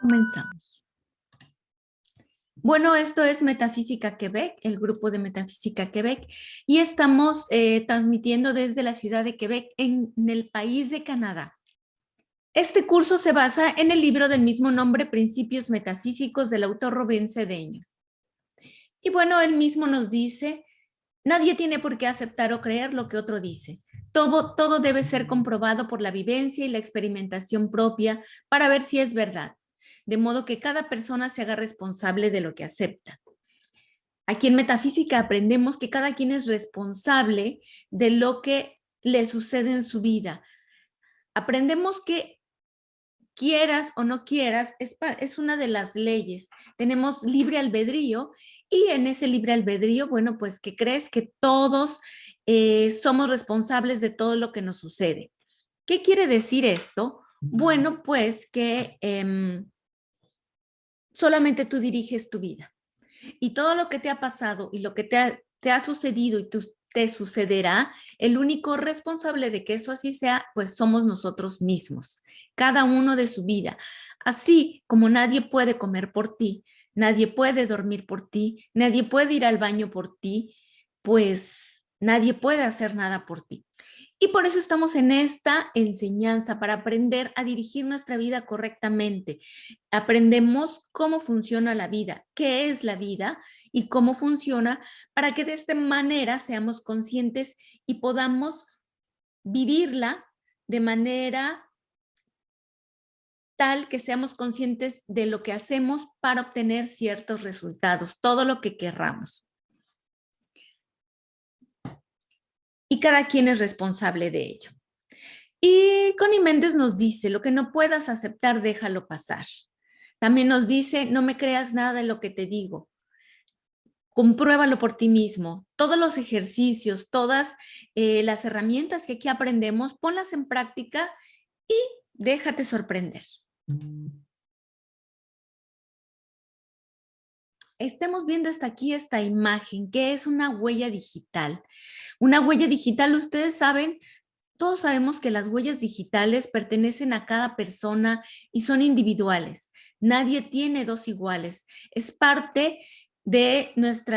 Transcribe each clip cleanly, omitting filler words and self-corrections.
Comenzamos. Bueno, esto es Metafísica Quebec, el grupo de Metafísica Quebec, y estamos transmitiendo desde la ciudad de Quebec en el país de Canadá. Este curso se basa en el libro del mismo nombre, Principios Metafísicos, del autor Rubén Cedeño. Y bueno, él mismo nos dice, nadie tiene por qué aceptar o creer lo que otro dice. Todo debe ser comprobado por la vivencia y la experimentación propia para ver si es verdad, de modo que cada persona se haga responsable de lo que acepta. Aquí en Metafísica aprendemos que cada quien es responsable de lo que le sucede en su vida. Aprendemos que quieras o no quieras, es una de las leyes. Tenemos libre albedrío y en ese libre albedrío, bueno, pues que crees que todos somos responsables de todo lo que nos sucede. ¿Qué quiere decir esto? Bueno, pues que solamente tú diriges tu vida. Y todo lo que te ha pasado y lo que te ha sucedido y te sucederá, el único responsable de que eso así sea, pues somos nosotros mismos, cada uno de su vida. Así como nadie puede comer por ti, nadie puede dormir por ti, nadie puede ir al baño por ti, pues nadie puede hacer nada por ti. Y por eso estamos en esta enseñanza, para aprender a dirigir nuestra vida correctamente. Aprendemos cómo funciona la vida, qué es la vida y cómo funciona, para que de esta manera seamos conscientes y podamos vivirla de manera tal que seamos conscientes de lo que hacemos para obtener ciertos resultados, todo lo que querramos. Y cada quien es responsable de ello. Y Connie Méndez nos dice, lo que no puedas aceptar, déjalo pasar. También nos dice, no me creas nada de lo que te digo. Compruébalo por ti mismo. Todos los ejercicios, todas las herramientas que aquí aprendemos, ponlas en práctica y déjate sorprender. Estemos viendo hasta aquí esta imagen, que es una huella digital. Una huella digital, ustedes saben, todos sabemos que las huellas digitales pertenecen a cada persona y son individuales. Nadie tiene dos iguales. Es parte de nuestro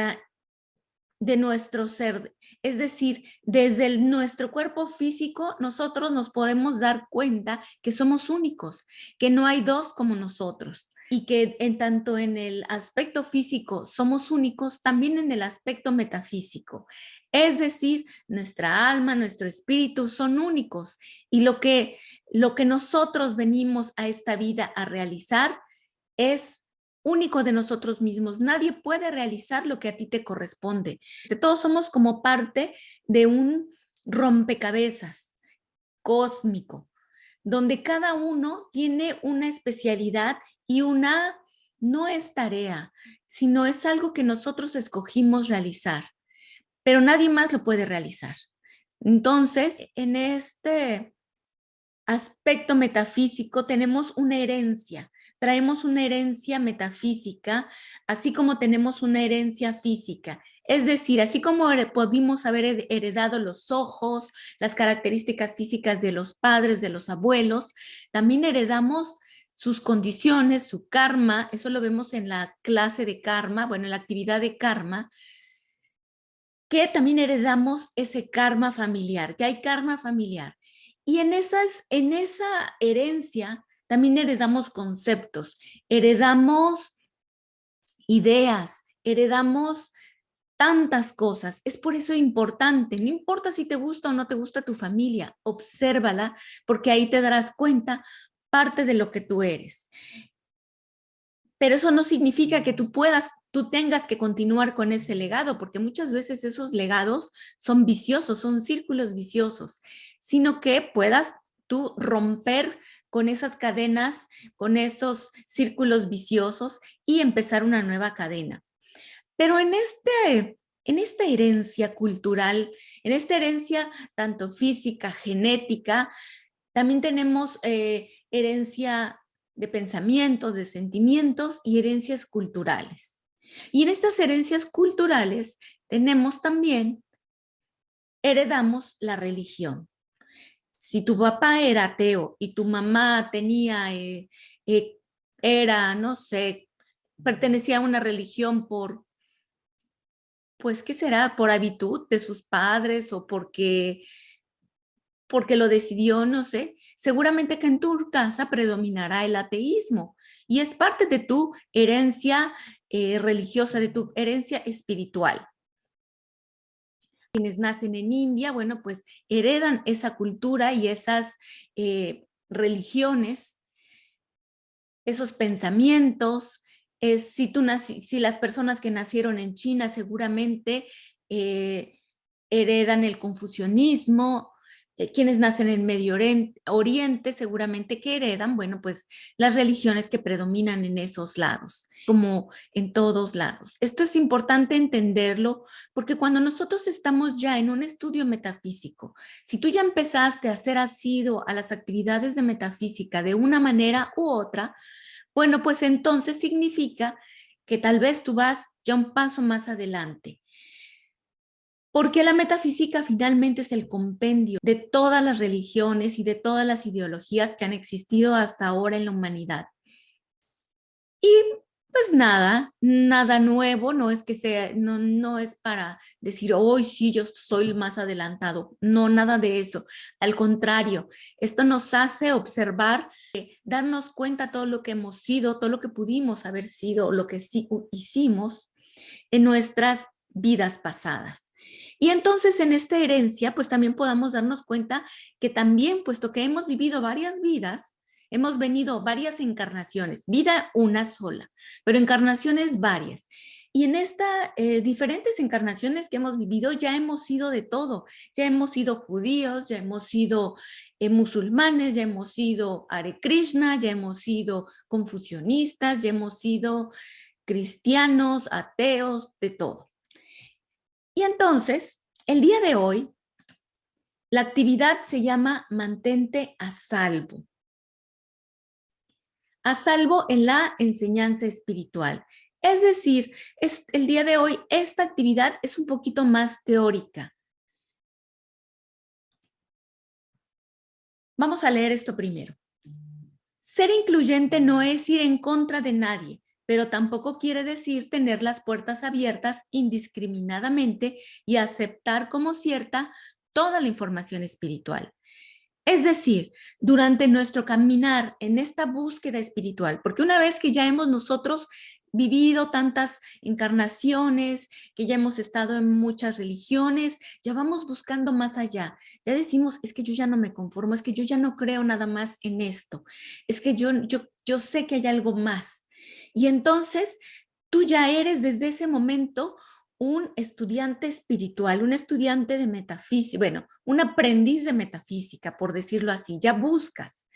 ser. Es decir, desde nuestro cuerpo físico, nosotros nos podemos dar cuenta que somos únicos, que no hay dos como nosotros. Y que en tanto en el aspecto físico somos únicos, también en el aspecto metafísico. Es decir, nuestra alma, nuestro espíritu son únicos. Y lo que nosotros venimos a esta vida a realizar es único de nosotros mismos. Nadie puede realizar lo que a ti te corresponde. Todos somos como parte de un rompecabezas cósmico, donde cada uno tiene una especialidad y no es tarea, sino es algo que nosotros escogimos realizar, pero nadie más lo puede realizar. Entonces, en este aspecto metafísico tenemos una herencia, traemos una herencia metafísica, así como tenemos una herencia física. Es decir, así como pudimos haber heredado los ojos, las características físicas de los padres, de los abuelos, también heredamos sus condiciones, su karma. Eso lo vemos en la clase de karma, bueno, en la actividad de karma, que también heredamos ese karma familiar, que hay karma familiar. Y en esa herencia también heredamos conceptos, heredamos ideas, heredamos tantas cosas. Es por eso importante, no importa si te gusta o no te gusta tu familia, obsérvala, porque ahí te darás cuenta parte de lo que tú eres. Pero eso no significa que tú tengas que continuar con ese legado, porque muchas veces esos legados son viciosos, son círculos viciosos, sino que puedas tú romper con esas cadenas, con esos círculos viciosos y empezar una nueva cadena. Pero en esta herencia cultural, en esta herencia tanto física, genética, también tenemos herencia de pensamientos, de sentimientos y herencias culturales. Y en estas herencias culturales heredamos la religión. Si tu papá era ateo y tu mamá tenía era, no sé, pertenecía a una religión pues, ¿qué será? Por habitud de sus padres o porque lo decidió, no sé. Seguramente que en tu casa predominará el ateísmo y es parte de tu herencia religiosa, de tu herencia espiritual. Quienes nacen en India, bueno, pues heredan esa cultura y esas religiones, esos pensamientos. Si las personas que nacieron en China seguramente heredan el confucianismo, quienes nacen en Medio Oriente seguramente que heredan, bueno, pues las religiones que predominan en esos lados, como en todos lados. Esto es importante entenderlo porque cuando nosotros estamos ya en un estudio metafísico, si tú ya empezaste a hacer asiduo a las actividades de metafísica de una manera u otra, bueno, pues entonces significa que tal vez tú vas ya un paso más adelante. Porque la metafísica finalmente es el compendio de todas las religiones y de todas las ideologías que han existido hasta ahora en la humanidad. Y pues nada nuevo, no es que sea, no es para decir, hoy sí, yo soy el más adelantado. No, nada de eso. Al contrario, esto nos hace observar, darnos cuenta todo lo que hemos sido, todo lo que pudimos haber sido, lo que sí hicimos en nuestras vidas pasadas. Y entonces en esta herencia, pues también podamos darnos cuenta que también, puesto que hemos vivido varias vidas, hemos venido varias encarnaciones, vida una sola, pero encarnaciones varias. Y en estas diferentes encarnaciones que hemos vivido ya hemos sido de todo. Ya hemos sido judíos, ya hemos sido musulmanes, ya hemos sido Hare Krishna, ya hemos sido confucionistas, ya hemos sido cristianos, ateos, de todo. Y entonces, el día de hoy, la actividad se llama Mantente a salvo. A salvo en la enseñanza espiritual. Es decir, el día de hoy esta actividad es un poquito más teórica. Vamos a leer esto primero. Ser incluyente no es ir en contra de nadie, pero tampoco quiere decir tener las puertas abiertas indiscriminadamente y aceptar como cierta toda la información espiritual. Es decir, durante nuestro caminar en esta búsqueda espiritual, porque una vez que ya hemos nosotros vivido tantas encarnaciones, que ya hemos estado en muchas religiones, ya vamos buscando más allá. Ya decimos, es que yo ya no me conformo, es que yo ya no creo nada más en esto, es que yo sé que hay algo más. Y entonces tú ya eres desde ese momento un estudiante espiritual, un estudiante de metafísica, bueno, un aprendiz de metafísica, por decirlo así, ya buscas.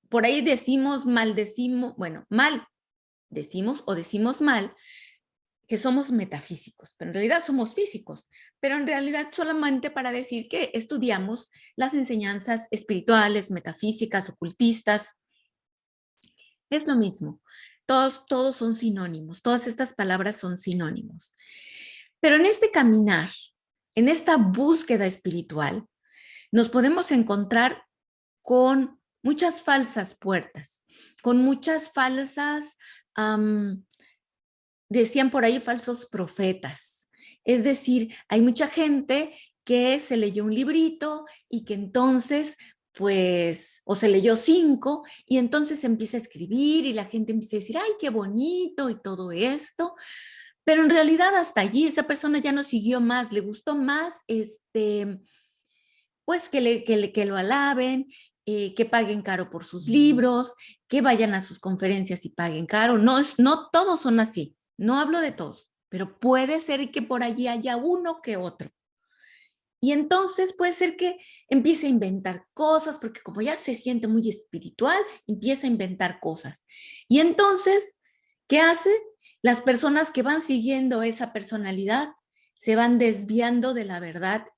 Por ahí decimos, maldecimos, bueno, mal decimos o decimos mal que somos metafísicos, pero en realidad somos físicos, pero en realidad solamente para decir que estudiamos las enseñanzas espirituales, metafísicas, ocultistas, es lo mismo. Todos son sinónimos, todas estas palabras son sinónimos. Pero en este caminar, en esta búsqueda espiritual, nos podemos encontrar con muchas falsas puertas, con muchas falsas, decían por ahí, falsos profetas. Es decir, hay mucha gente que se leyó un librito y que entonces pues, o se leyó 5 y entonces empieza a escribir y la gente empieza a decir, ay, qué bonito y todo esto, pero en realidad hasta allí esa persona ya no siguió más, le gustó más, pues que lo alaben, que paguen caro por sus libros, que vayan a sus conferencias y paguen caro. No todos son así, no hablo de todos, pero puede ser que por allí haya uno que otro. Y entonces puede ser que empiece a inventar cosas, porque como ya se siente muy espiritual, empieza a inventar cosas. Y entonces, ¿qué hace? Las personas que van siguiendo esa personalidad se van desviando de la verdad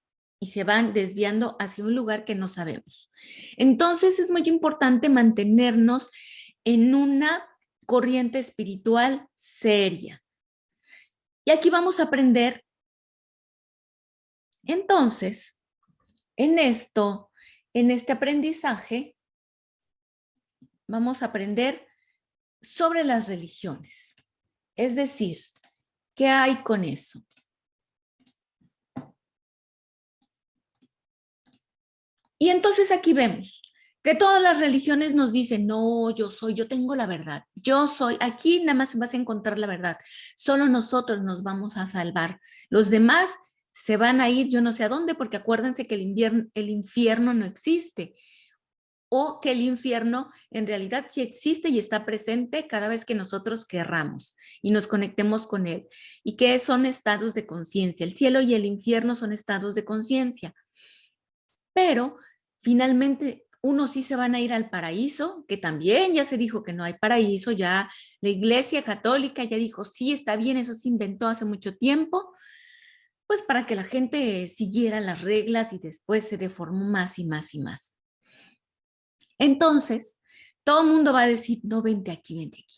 y se van desviando hacia un lugar que no sabemos. Entonces es muy importante mantenernos en una corriente espiritual seria. Y aquí vamos a aprender, entonces, en este aprendizaje, vamos a aprender sobre las religiones. Es decir, ¿qué hay con eso? Y entonces aquí vemos que todas las religiones nos dicen, no, yo tengo la verdad, yo soy, aquí nada más vas a encontrar la verdad, solo nosotros nos vamos a salvar, los demás se van a ir yo no sé a dónde, porque acuérdense que el infierno no existe, o que el infierno en realidad sí existe y está presente cada vez que nosotros querramos y nos conectemos con él, y que son estados de conciencia, el cielo y el infierno son estados de conciencia, pero finalmente unos sí se van a ir al paraíso, que también ya se dijo que no hay paraíso, ya la Iglesia Católica ya dijo, sí, está bien, eso se inventó hace mucho tiempo, pues para que la gente siguiera las reglas y después se deformó más y más y más. Entonces, todo el mundo va a decir, no, vente aquí, vente aquí.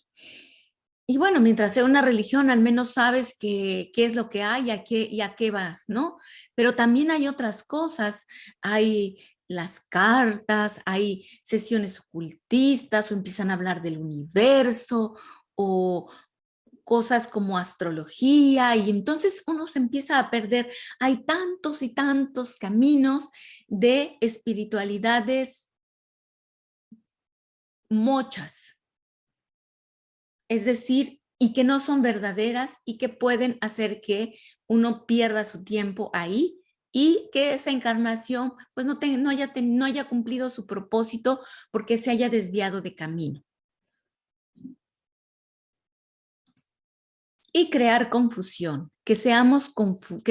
Y bueno, mientras sea una religión, al menos sabes qué es lo que hay y a qué vas, ¿no? Pero también hay otras cosas, hay las cartas, hay sesiones ocultistas o empiezan a hablar del universo o cosas como astrología y entonces uno se empieza a perder. Hay tantos y tantos caminos de espiritualidades mochas, es decir, y que no son verdaderas y que pueden hacer que uno pierda su tiempo ahí y que esa encarnación pues no haya cumplido su propósito porque se haya desviado de camino. Y crear confusión, que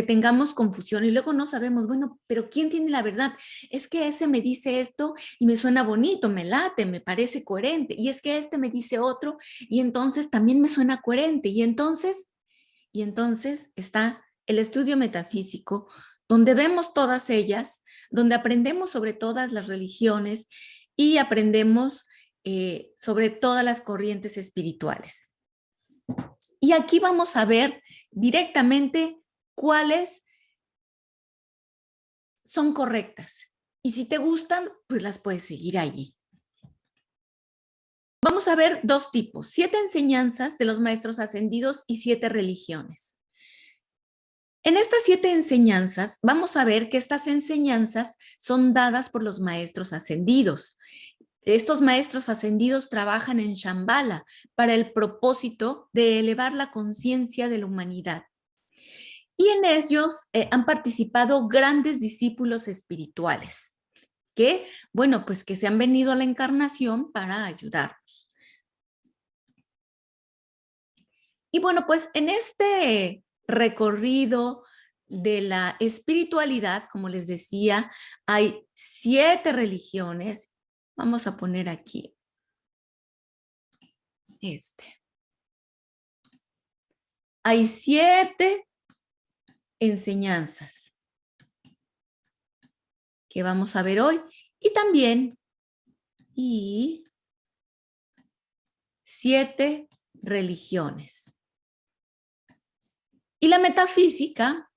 tengamos confusión y luego no sabemos, bueno, pero ¿quién tiene la verdad? Es que ese me dice esto y me suena bonito, me late, me parece coherente, y es que este me dice otro y entonces también me suena coherente, y entonces está el estudio metafísico, donde vemos todas ellas, donde aprendemos sobre todas las religiones y aprendemos sobre todas las corrientes espirituales. Y aquí vamos a ver directamente cuáles son correctas. Y si te gustan, pues las puedes seguir allí. Vamos a ver dos tipos, 7 enseñanzas de los maestros ascendidos y 7 religiones. En estas 7 enseñanzas, vamos a ver que estas enseñanzas son dadas por los maestros ascendidos. Estos maestros ascendidos trabajan en Shambhala para el propósito de elevar la conciencia de la humanidad. Y en ellos han participado grandes discípulos espirituales que, bueno, pues que se han venido a la encarnación para ayudarnos. Y bueno, pues en este recorrido de la espiritualidad, como les decía, hay 7 religiones. Vamos a poner aquí Hay 7 enseñanzas que vamos a ver hoy y también 7 religiones. Y la metafísica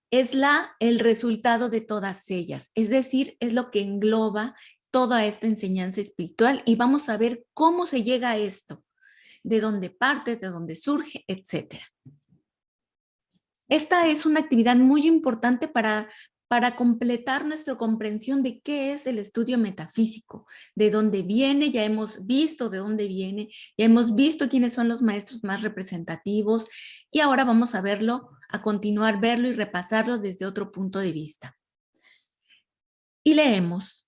es el resultado de todas ellas, es decir, es lo que engloba toda esta enseñanza espiritual y vamos a ver cómo se llega a esto, de dónde parte, de dónde surge, etc. Esta es una actividad muy importante para completar nuestra comprensión de qué es el estudio metafísico, de dónde viene, ya hemos visto de dónde viene, ya hemos visto quiénes son los maestros más representativos y ahora vamos a verlo, a continuar verlo y repasarlo desde otro punto de vista. Y leemos,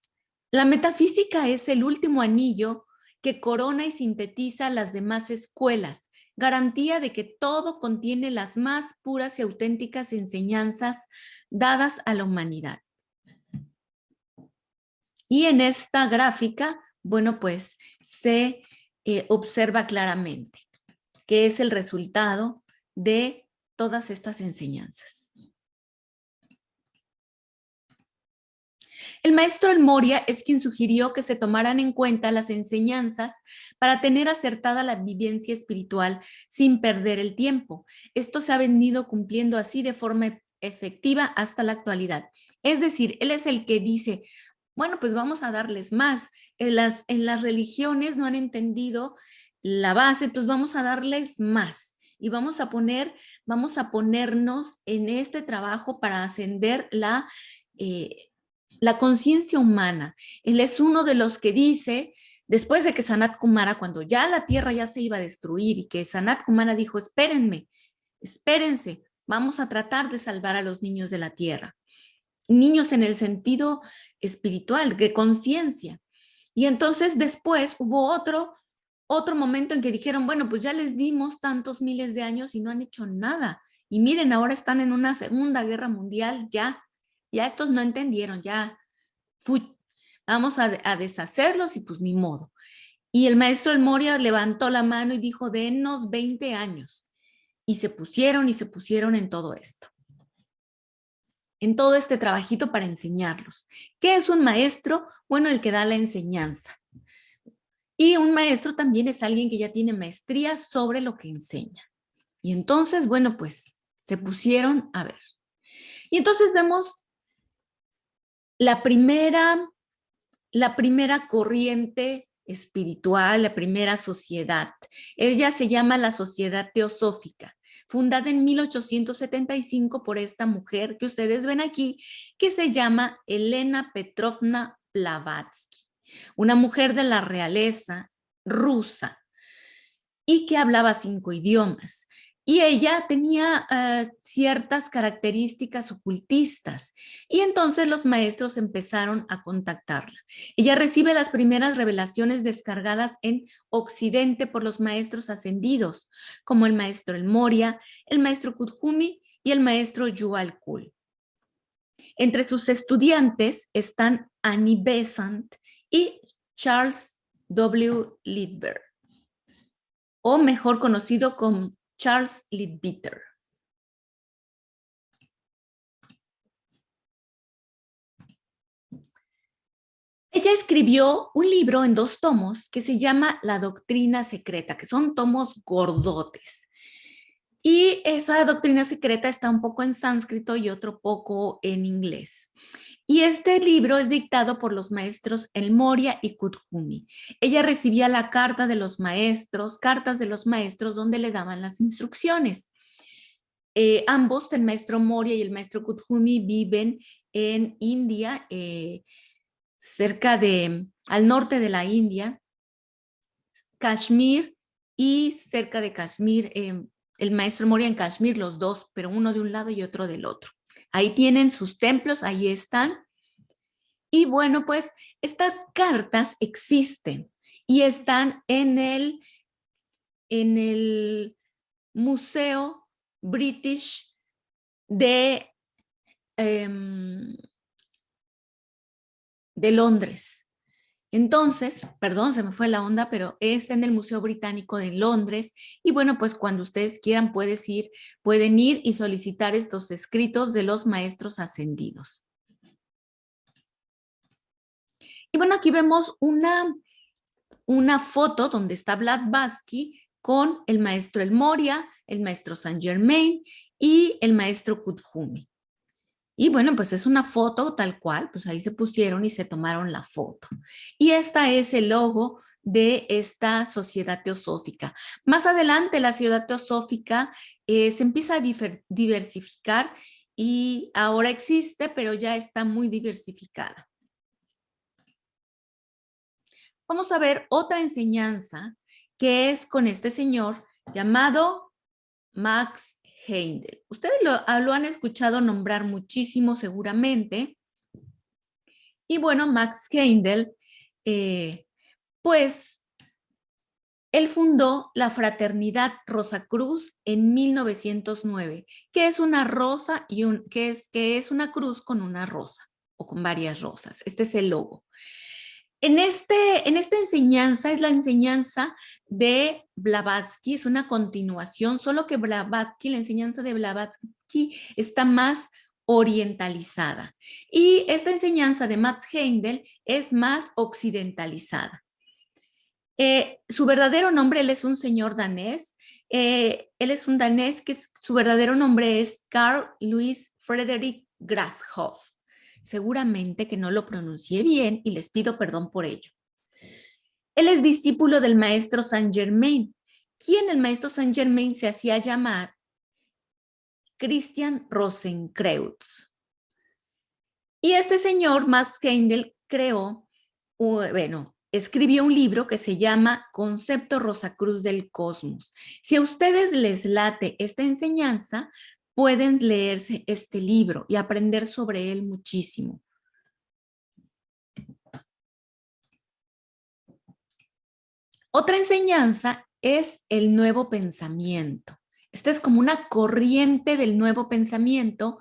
la metafísica es el último anillo que corona y sintetiza las demás escuelas, garantía de que todo contiene las más puras y auténticas enseñanzas dadas a la humanidad. Y en esta gráfica, bueno, pues se observa claramente que es el resultado de todas estas enseñanzas. El maestro El Moria es quien sugirió que se tomaran en cuenta las enseñanzas para tener acertada la vivencia espiritual sin perder el tiempo. Esto se ha venido cumpliendo así de forma efectiva hasta la actualidad. Es decir, él es el que dice, Bueno, pues vamos a darles más. En las religiones no han entendido la base, entonces vamos a darles más y vamos a ponernos en este trabajo para ascender la conciencia humana. Él es uno de los que dice, después de que Sanat Kumara, cuando ya la tierra ya se iba a destruir y que Sanat Kumara dijo, espérenme, espérense, vamos a tratar de salvar a los niños de la tierra. Niños en el sentido espiritual, de conciencia. Y entonces después hubo otro momento en que dijeron, bueno, pues ya les dimos tantos miles de años y no han hecho nada. Y miren, ahora están en una segunda guerra mundial, ya estos no entendieron, ya vamos a deshacerlos y pues ni modo. Y el maestro El Moria levantó la mano y dijo, denos 20 años. Y se pusieron en todo esto. En todo este trabajito para enseñarlos. ¿Qué es un maestro? Bueno, el que da la enseñanza. Y un maestro también es alguien que ya tiene maestría sobre lo que enseña. Y entonces, bueno, pues se pusieron a ver. Y entonces vemos la primera corriente espiritual, la primera sociedad. Ella se llama la Sociedad Teosófica, fundada en 1875 por esta mujer que ustedes ven aquí, que se llama Elena Petrovna Blavatsky, una mujer de la realeza rusa y que hablaba 5 idiomas. Y ella tenía ciertas características ocultistas y entonces los maestros empezaron a contactarla. Ella recibe las primeras revelaciones descargadas en Occidente por los maestros ascendidos, como el maestro El Moria, el maestro Kuthumi y el maestro Yuval Kul. Entre sus estudiantes están Annie Besant y Charles W. Leadbeater, o mejor conocido como Charles Leadbeater. Ella escribió un libro en 2 tomos que se llama La Doctrina Secreta, que son tomos gordotes. Y esa doctrina secreta está un poco en sánscrito y otro poco en inglés. Y este libro es dictado por los maestros El Moria y Kuthumi. Ella recibía cartas de los maestros donde le daban las instrucciones. Ambos, el maestro Moria y el maestro Kuthumi, viven en India, al norte de la India, Kashmir, y cerca de Kashmir, el maestro Moria en Kashmir, los dos, pero uno de un lado y otro del otro. Ahí tienen sus templos, ahí están. Y bueno, pues estas cartas existen y están en el Museo British de Londres. Entonces, perdón, se me fue la onda, pero está en el Museo Británico de Londres. Y bueno, pues cuando ustedes quieran pueden ir y solicitar estos escritos de los maestros ascendidos. Y bueno, aquí vemos una foto donde está Blavatsky con el maestro El Moria, el maestro Saint Germain y el maestro Kuthumi. Y bueno, pues es una foto tal cual, pues ahí se pusieron y se tomaron la foto. Y esta es el logo de esta sociedad teosófica. Más adelante la sociedad teosófica se empieza a diversificar y ahora existe, pero ya está muy diversificada. Vamos a ver otra enseñanza que es con este señor llamado Max Heindel. Ustedes lo han escuchado nombrar muchísimo seguramente. Y bueno, Max Heindel, pues él fundó la Fraternidad Rosacruz en 1909, que es una rosa que es una cruz con una rosa o con varias rosas. Este es el logo. En esta enseñanza es la enseñanza de Blavatsky, es una continuación, solo que la enseñanza de Blavatsky está más orientalizada. Y esta enseñanza de Max Heindel es más occidentalizada. Su verdadero nombre, él es un señor danés, él es un danés que su verdadero nombre es Carl Louis Frederick Grasshoff. Seguramente que no lo pronuncié bien y les pido perdón por ello. Él es discípulo del maestro Saint Germain, quien el maestro Saint Germain se hacía llamar Christian Rosenkreutz. Y este señor, Max Heindel, escribió un libro que se llama Concepto Rosacruz del Cosmos. Si a ustedes les late esta enseñanza, pueden leerse este libro y aprender sobre él muchísimo. Otra enseñanza es el nuevo pensamiento. Esta es como una corriente del nuevo pensamiento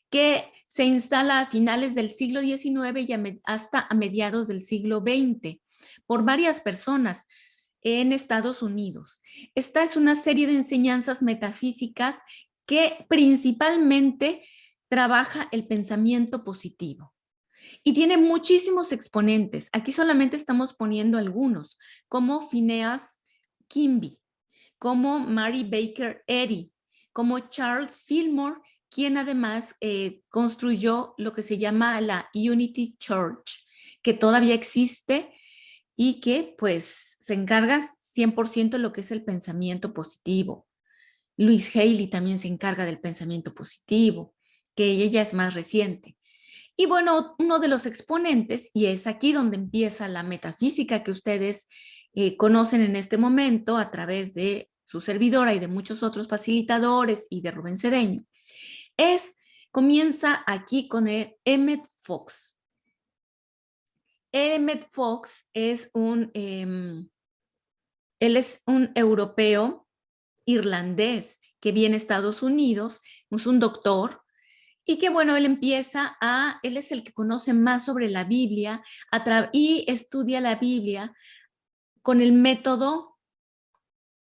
que se instala a finales del siglo XIX y hasta a mediados del siglo XX por varias personas en Estados Unidos. Esta es una serie de enseñanzas metafísicas que principalmente trabaja el pensamiento positivo. Y tiene muchísimos exponentes. Aquí solamente estamos poniendo algunos, como Phineas Kimby, como Mary Baker Eddy, como Charles Fillmore, quien además construyó lo que se llama la Unity Church, que todavía existe y que pues se encarga 100% de lo que es el pensamiento positivo. Louise Hay también se encarga del pensamiento positivo, que ella es más reciente. Y bueno, uno de los exponentes, y es aquí donde empieza la metafísica que ustedes conocen en este momento a través de su servidora y de muchos otros facilitadores y de Rubén Cedeño, comienza aquí con el Emmett Fox. Emmett Fox es él es un europeo irlandés que viene a Estados Unidos, es un doctor, y que bueno, él es el que conoce más sobre la Biblia y estudia la Biblia con el método,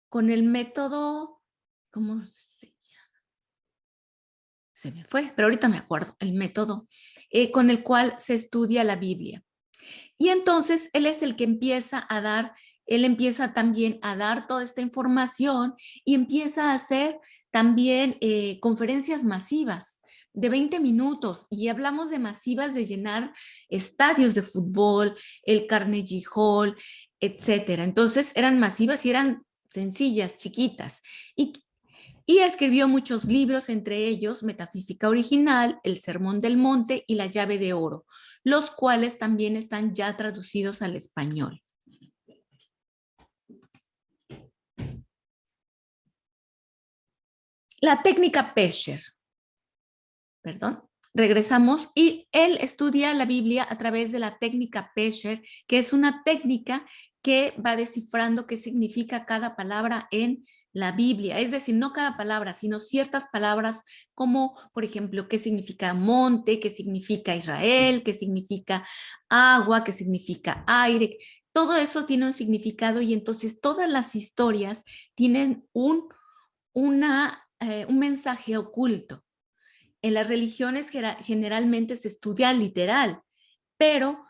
¿cómo se llama? Se me fue, pero ahorita me acuerdo, el método con el cual se estudia la Biblia. Y entonces él es el que él empieza también a dar toda esta información y empieza a hacer también conferencias masivas de 20 minutos, y hablamos de masivas de llenar estadios de fútbol, el Carnegie Hall, etcétera. Entonces eran masivas y eran sencillas, chiquitas. Y escribió muchos libros, entre ellos Metafísica Original, El Sermón del Monte y La Llave de Oro, los cuales también están ya traducidos al español. La técnica Pesher. Regresamos, y él estudia la Biblia a través de la técnica Pesher, que es una técnica que va descifrando qué significa cada palabra en la Biblia, es decir, no cada palabra, sino ciertas palabras como, por ejemplo, qué significa monte, qué significa Israel, qué significa agua, qué significa aire. Todo eso tiene un significado, y entonces todas las historias tienen un mensaje oculto. En las religiones generalmente se estudia literal, pero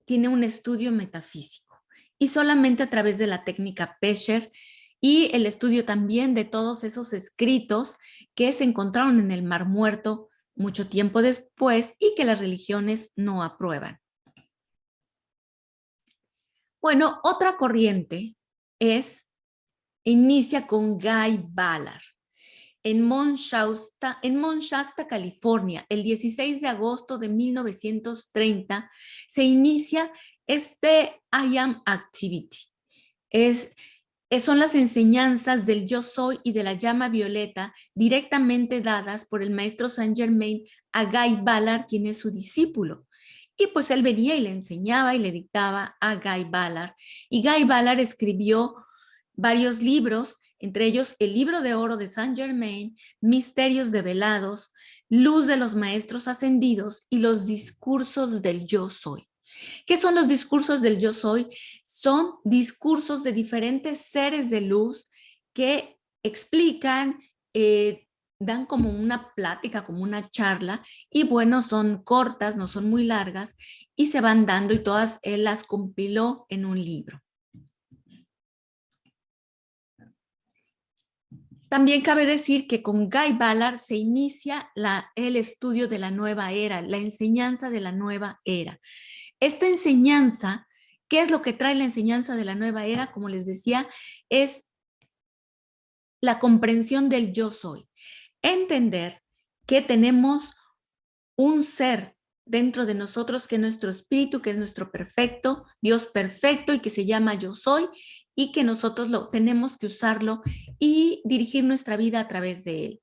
tiene un estudio metafísico, y solamente a través de la técnica Pesher y el estudio también de todos esos escritos que se encontraron en el Mar Muerto mucho tiempo después y que las religiones no aprueban. Bueno, otra corriente inicia con Guy Ballard. En Mount Shasta, California, el 16 de agosto de 1930, se inicia este I Am Activity. Son las enseñanzas del yo soy y de la llama violeta directamente dadas por el maestro Saint Germain a Guy Ballard, quien es su discípulo. Y pues él venía y le enseñaba y le dictaba a Guy Ballard. Y Guy Ballard escribió varios libros, entre ellos el Libro de Oro de Saint Germain, Misterios develados, Luz de los Maestros Ascendidos y los Discursos del Yo Soy. ¿Qué son los discursos del Yo Soy? Son discursos de diferentes seres de luz que explican, dan como una plática, como una charla, y bueno, son cortas, no son muy largas, y se van dando, y todas él las compiló en un libro. También cabe decir que con Guy Ballard se inicia el estudio de la nueva era, la enseñanza de la nueva era. Esta enseñanza, ¿qué es lo que trae la enseñanza de la nueva era? Como les decía, es la comprensión del yo soy. Entender que tenemos un ser dentro de nosotros que es nuestro espíritu, que es nuestro perfecto, Dios perfecto y que se llama yo soy y que nosotros tenemos que usarlo y dirigir nuestra vida a través de él.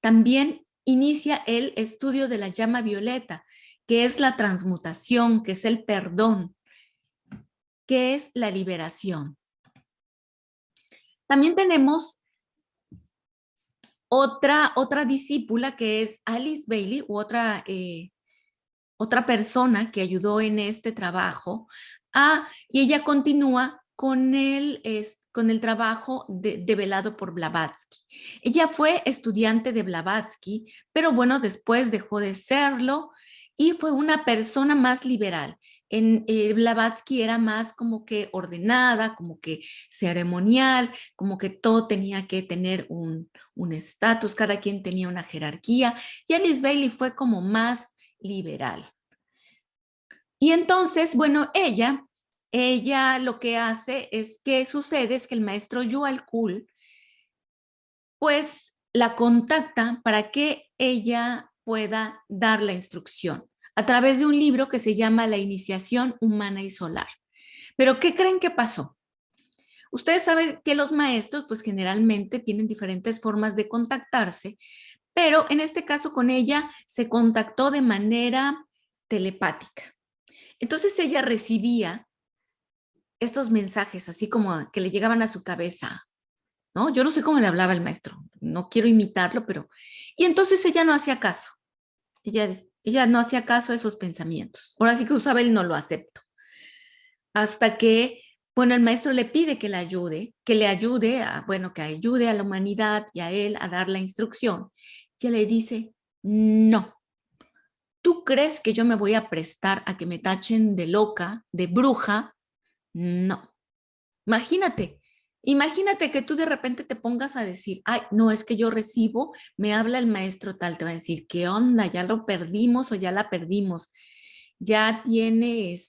También inicia el estudio de la llama violeta, que es la transmutación, que es el perdón, que es la liberación. También tenemos otra discípula que es Alice Bailey, otra persona que ayudó en este trabajo, y ella continúa con el trabajo develado por Blavatsky. Ella fue estudiante de Blavatsky, pero bueno, después dejó de serlo y fue una persona más liberal. Blavatsky era más como que ordenada, como que ceremonial, como que todo tenía que tener un estatus, cada quien tenía una jerarquía, y Alice Bailey fue como más liberal. Y entonces, bueno, ella lo que hace es que sucede es que el maestro Yuval Kul, pues la contacta para que ella pueda dar la instrucción a través de un libro que se llama La Iniciación Humana y Solar. Pero ¿qué creen que pasó? Ustedes saben que los maestros, pues generalmente tienen diferentes formas de contactarse, pero en este caso con ella se contactó de manera telepática. Entonces ella recibía estos mensajes así como que le llegaban a su cabeza, ¿no? Yo no sé cómo le hablaba el maestro, no quiero imitarlo, pero... Y entonces ella no hacía caso, ella no hacía caso a esos pensamientos. Ahora sí que usaba el no lo acepto. Hasta que, bueno, el maestro le pide que le ayude bueno, que ayude a la humanidad y a él a dar la instrucción. Y ella le dice, no. ¿Tú crees que yo me voy a prestar a que me tachen de loca, de bruja? No. Imagínate que tú de repente te pongas a decir, ay, no, es que yo recibo, me habla el maestro tal, te va a decir, ¿qué onda? ¿Ya lo perdimos o ya la perdimos? Ya tiene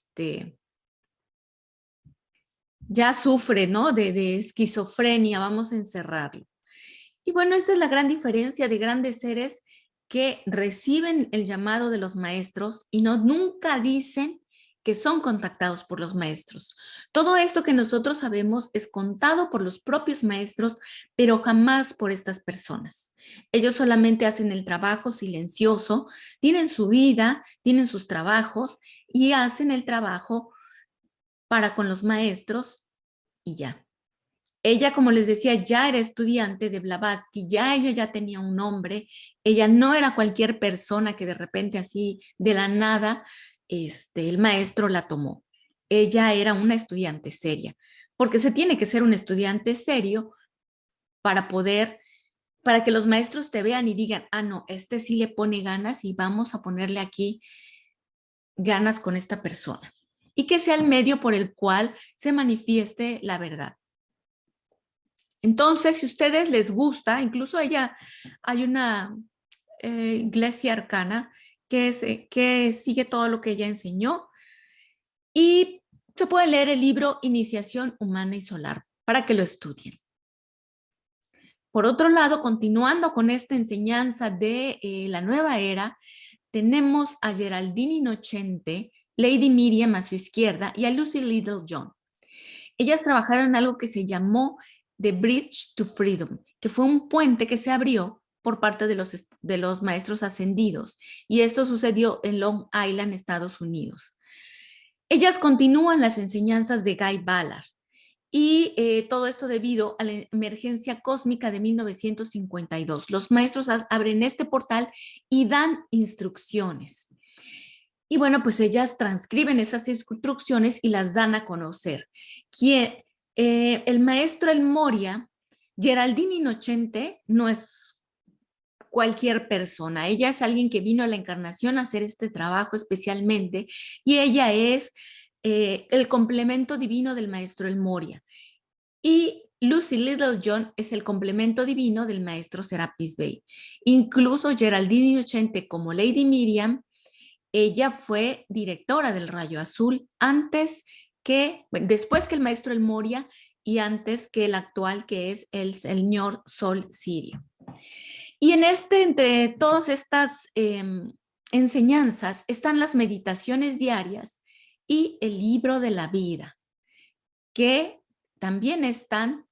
ya sufre, ¿no? De esquizofrenia, vamos a encerrarlo. Y bueno, esta es la gran diferencia de grandes seres que reciben el llamado de los maestros y nunca dicen que son contactados por los maestros. Todo esto que nosotros sabemos es contado por los propios maestros, pero jamás por estas personas. Ellos solamente hacen el trabajo silencioso, tienen su vida, tienen sus trabajos y hacen el trabajo para con los maestros y ya. Ella, como les decía, ya era estudiante de Blavatsky, ella ya tenía un nombre, ella no era cualquier persona que de repente así de la nada el maestro la tomó. Ella era una estudiante seria, porque se tiene que ser un estudiante serio para para que los maestros te vean y digan, ah, no, este sí le pone ganas y vamos a ponerle aquí ganas con esta persona. Y que sea el medio por el cual se manifieste la verdad. Entonces, si a ustedes les gusta, incluso hay una iglesia arcana que sigue todo lo que ella enseñó y se puede leer el libro Iniciación Humana y Solar para que lo estudien. Por otro lado, continuando con esta enseñanza de la nueva era, tenemos a Geraldine Innocente, Lady Miriam a su izquierda y a Lucy Littlejohn. Ellas trabajaron en algo que se llamó The Bridge to Freedom, que fue un puente que se abrió por parte de los maestros ascendidos, y esto sucedió en Long Island, Estados Unidos. Ellas continúan las enseñanzas de Guy Ballard, y todo esto debido a la emergencia cósmica de 1952. Los maestros abren este portal y dan instrucciones. Y bueno, pues ellas transcriben esas instrucciones y las dan a conocer. El maestro El Moria, Geraldine Innocente, no es cualquier persona. Ella es alguien que vino a la encarnación a hacer este trabajo especialmente, y ella es el complemento divino del maestro El Moria. Y Lucy Littlejohn es el complemento divino del maestro Serapis Bey. Incluso Geraldine Innocente como Lady Miriam, ella fue directora del Rayo Azul después que el maestro El Moria y antes que el actual, que es el señor Sol Sirio. Y entre todas estas enseñanzas están las meditaciones diarias y el libro de la vida, que también están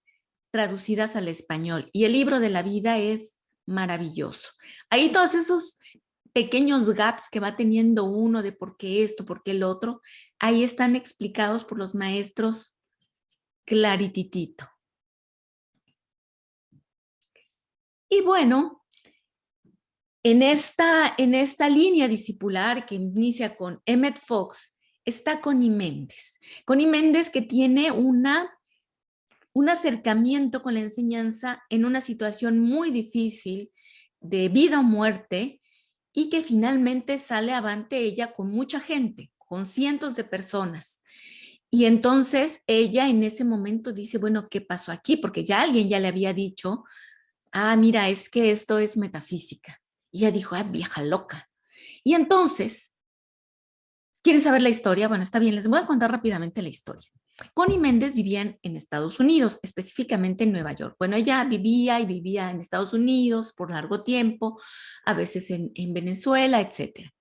traducidas al español. Y el libro de la vida es maravilloso. Ahí todos esos pequeños gaps que va teniendo uno de por qué esto, por qué el otro, ahí están explicados por los maestros clarititito. Y bueno, en esta línea discipular que inicia con Emmett Fox, está Connie Méndez. Connie Méndez que tiene un acercamiento con la enseñanza en una situación muy difícil de vida o muerte y que finalmente sale avante ella con mucha gente, con cientos de personas. Y entonces ella en ese momento dice, bueno, ¿qué pasó aquí? Porque ya alguien ya le había dicho, mira, es que esto es metafísica. Y ella dijo, vieja loca. Y entonces, ¿quieren saber la historia? Bueno, está bien, les voy a contar rápidamente la historia. Connie Méndez vivía en Estados Unidos, específicamente en Nueva York. Bueno, ella vivía en Estados Unidos por largo tiempo, a veces en Venezuela, etcétera.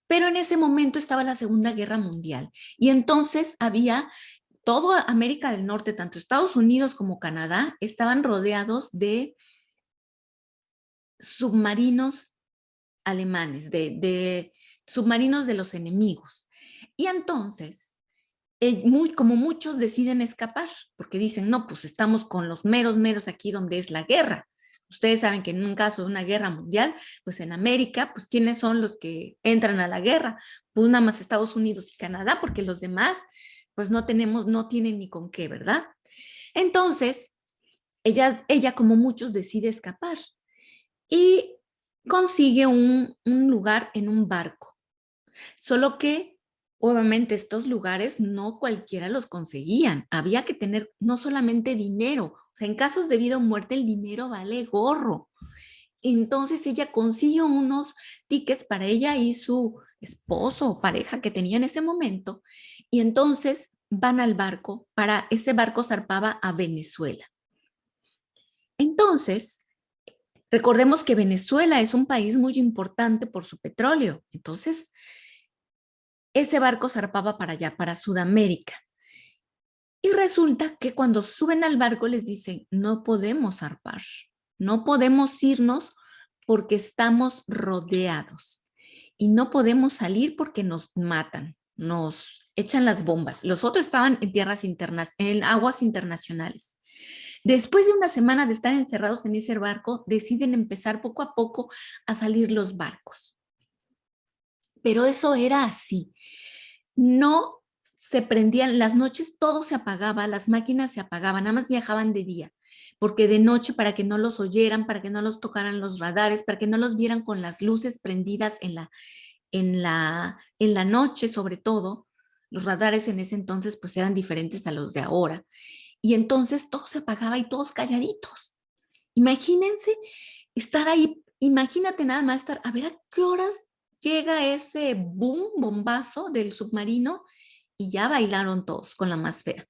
Pero en ese momento estaba la Segunda Guerra Mundial y entonces había toda América del Norte, tanto Estados Unidos como Canadá, estaban rodeados de submarinos alemanes, de submarinos de los enemigos. Y entonces, como muchos deciden escapar, porque dicen, no, pues estamos con los meros aquí donde es la guerra. Ustedes saben que en un caso de una guerra mundial, pues en América, pues ¿quiénes son los que entran a la guerra? Pues nada más Estados Unidos y Canadá, porque los demás, pues no tienen ni con qué, ¿verdad? Entonces, ella como muchos decide escapar y consigue un lugar en un barco. Solo que obviamente estos lugares no cualquiera los conseguían. Había que tener no solamente dinero, o sea, en casos de vida o muerte el dinero vale gorro. Entonces ella consigue unos tickets para ella y su esposo o pareja que tenía en ese momento y entonces van al barco, ese barco zarpaba a Venezuela. Entonces, recordemos que Venezuela es un país muy importante por su petróleo. Entonces, ese barco zarpaba para allá, para Sudamérica. Y resulta que cuando suben al barco les dicen, no podemos zarpar, no podemos irnos porque estamos rodeados y no podemos salir porque nos matan, nos echan las bombas. Los otros estaban en tierras internas, en aguas internacionales. Después de una semana de estar encerrados en ese barco, deciden empezar poco a poco a salir los barcos. Pero eso era así. No se prendían, las noches todo se apagaba, las máquinas se apagaban, nada más viajaban de día, porque de noche para que no los oyeran, para que no los tocaran los radares, para que no los vieran con las luces prendidas en la noche sobre todo, los radares en ese entonces pues eran diferentes a los de ahora, y entonces todo se apagaba y todos calladitos. Imagínense estar ahí, imagínate nada más estar, a ver a qué horas llega ese bombazo del submarino y ya bailaron todos con la más fea.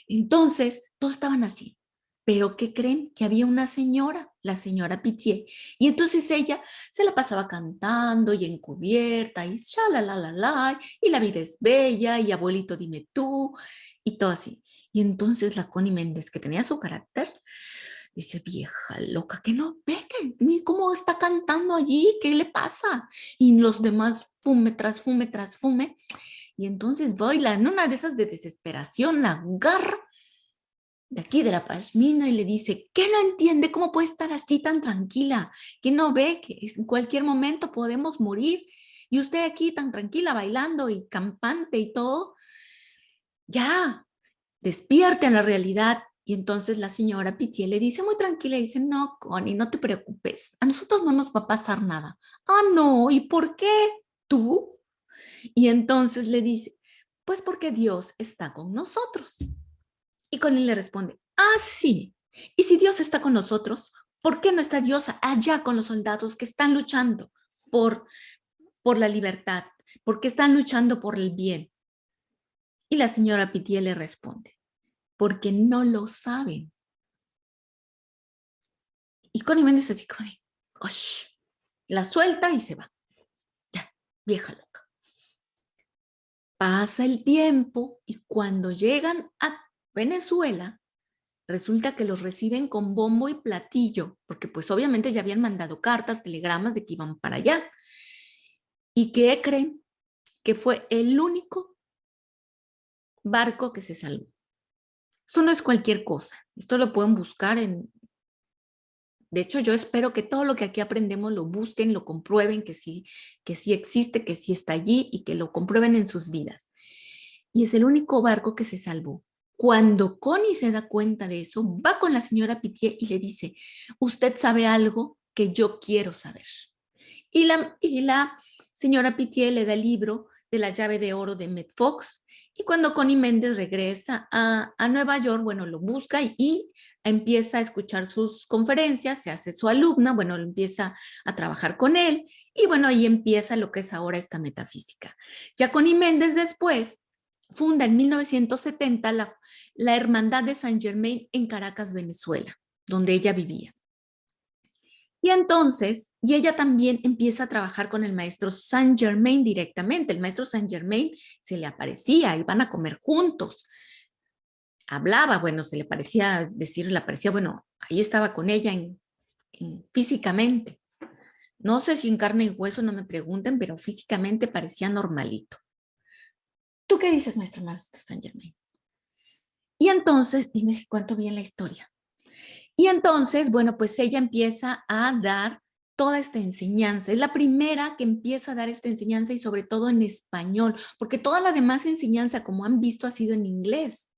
Entonces, todos estaban así. Pero ¿qué creen? Que había una señora, la señora Pitié, y entonces ella se la pasaba cantando y encubierta y la y la vida es bella y abuelito dime tú y todo así. Y entonces la Connie Méndez, que tenía su carácter, dice, vieja loca, que no ve que cómo está cantando allí, ¿qué le pasa? Y los demás fume tras fume tras fume. Y entonces Boyla, en una de esas de desesperación, la agarra de aquí de la pashmina y le dice, ¿qué no entiende? ¿Cómo puede estar así tan tranquila? ¿Que no ve que en cualquier momento podemos morir? Y usted aquí tan tranquila bailando y campante y todo. Ya, despierte en la realidad. Y entonces la señora Pitié le dice muy tranquila, dice, no, Connie, no te preocupes, a nosotros no nos va a pasar nada. No, ¿y por qué tú? Y entonces le dice, pues porque Dios está con nosotros. Y Connie le responde, Ah, sí. Y si Dios está con nosotros, ¿por qué no está Dios allá con los soldados que están luchando por, por la libertad? Porque están luchando por el bien. Y la señora Pitié le responde, porque no lo saben. Y Connie Méndez así como de, ¡osh! La suelta y se va. Ya, vieja loca. Pasa el tiempo y cuando llegan a Venezuela, resulta que los reciben con bombo y platillo, porque pues obviamente ya habían mandado cartas, telegramas de que iban para allá. ¿Y qué creen? Que fue el único barco que se salvó. Esto no es cualquier cosa. Esto lo pueden buscar en... De hecho, yo espero que todo lo que aquí aprendemos lo busquen, lo comprueben, que sí existe, que sí está allí y que lo comprueben en sus vidas. Y es el único barco que se salvó. Cuando Connie se da cuenta de eso, va con la señora Pitié y le dice, usted sabe algo que yo quiero saber. Y la señora Pitié le da el libro de la llave de oro de Med Fox. Y cuando Connie Méndez regresa a Nueva York, bueno, lo busca y empieza a escuchar sus conferencias, se hace su alumna, bueno, empieza a trabajar con él y bueno, ahí empieza lo que es ahora esta metafísica. Ya Connie Méndez después funda en 1970 la Hermandad de San Germain en Caracas, Venezuela, donde ella vivía. Y entonces, y ella también empieza a trabajar con el maestro Saint Germain directamente. El maestro Saint Germain se le aparecía, iban a comer juntos. Hablaba, bueno, se le parecía decir, le parecía, bueno, ahí estaba con ella físicamente. No sé si en carne y hueso, no me pregunten, pero físicamente parecía normalito. ¿Tú qué dices, maestro Saint Germain? Y entonces, dime si cuento bien la historia. Y entonces, bueno, pues ella empieza a dar toda esta enseñanza. Es la primera que empieza a dar esta enseñanza y sobre todo en español, porque toda la demás enseñanza, como han visto, ha sido en inglés